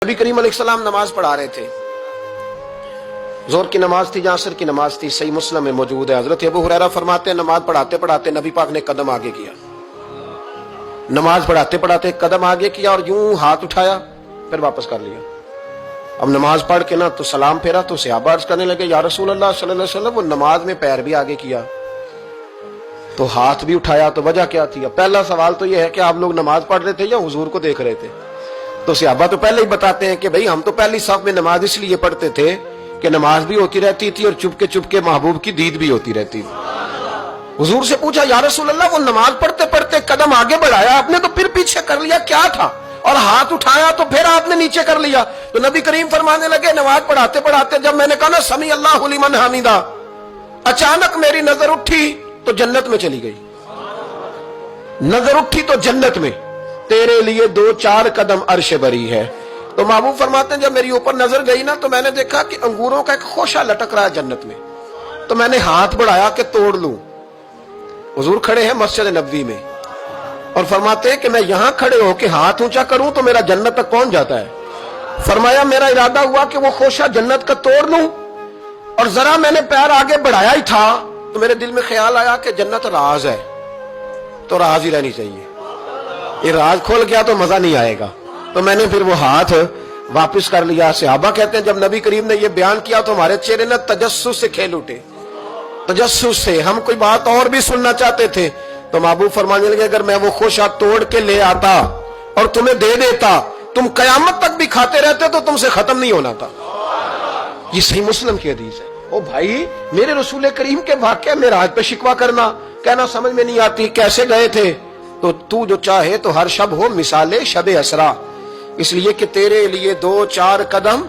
नबी करीम अलैहिस्सलाम नमाज पढ़ा रहे थे। जोहर की नमाज थी, असर की नमाज थी। सही मुस्लिम में मौजूद है। हजरत अबू हुरैरा फरमाते हैं नमाज पढ़ाते पढ़ाते नबी पाक ने कदम आगे किया। नमाज पढ़ाते पढ़ाते कदम आगे किया और यूं हाथ उठाया, फिर वापस कर लिया। अब नमाज पढ़ के ना तो सलाम फेरा तो सहाबा अर्ज करने लगे, या रसूल अल्लाह सल्लल्लाहु अलैहि वसल्लम, वो नमाज में पैर भी आगे किया तो हाथ भी उठाया, तो वजह क्या थी? पहला सवाल तो यह है कि आप लोग नमाज पढ़ रहे थे या हुजूर को देख रहे थे? तो सहाबा तो पहले ही बताते हैं कि भाई हम तो पहली साफ में नमाज इसलिए पढ़ते थे कि नमाज भी होती रहती थी और चुपके चुपके महबूब की दीद भी होती रहती थी। हुजूर से पूछा, या रसूल अल्लाह, वो नमाज पढ़ते पढ़ते कदम आगे बढ़ाया आपने तो फिर पीछे कर लिया, क्या था? और हाथ उठाया तो फिर आपने नीचे कर लिया। तो नबी करीम फरमाने लगे, नमाज पढ़ाते पढ़ाते जब मैंने कहा ना समी अल्लाहु लिमन हमीदा, अचानक मेरी नजर उठी तो जन्नत में चली गई। नजर उठी तो जन्नत में, तेरे लिए 2-4 कदम अर्श बरी है। तो महबूब फरमाते हैं जब मेरी ऊपर नजर गई ना तो मैंने देखा कि अंगूरों का एक खोशा लटक रहा है जन्नत में। तो मैंने हाथ बढ़ाया कि तोड़ लूं। हुजूर खड़े हैं मस्जिद नबवी में और फरमाते हैं कि मैं यहां खड़े होकर हाथ ऊंचा करूं तो मेरा जन्नत तक पहुंच जाता है। फरमाया मेरा इरादा हुआ कि वो खोशा जन्नत का तोड़ लूं और जरा मैंने पैर आगे बढ़ाया ही था तो मेरे दिल में ख्याल आया कि जन्नत राज है तो राज ही रहनी चाहिए, ये राज खोल गया तो मजा नहीं आएगा। तो मैंने फिर वो हाथ वापस कर लिया। सहाबा कहते हैं जब नबी करीम ने ये बयान किया तो हमारे चेहरे ने तजस्सुस से खेल उठे। तजस्सुस से हम कोई बात और भी सुनना चाहते थे। तो महबूब फरमाने लगे, अगर मैं वो खोशा तोड़ के ले आता और तुम्हें दे देता, तुम कयामत तक भी खाते रहते तो तुमसे खत्म नहीं होना था। ये सही मुस्लिम की हदीस है। ओ भाई, मेरे रसूल करीम के वाक़या में राज पे शिकवा करना, कहना समझ में नहीं आती कैसे गए थे। तो तू जो चाहे तो हर शब हो मिसाले शब असरा, इसलिए कि तेरे लिए 2-4 कदम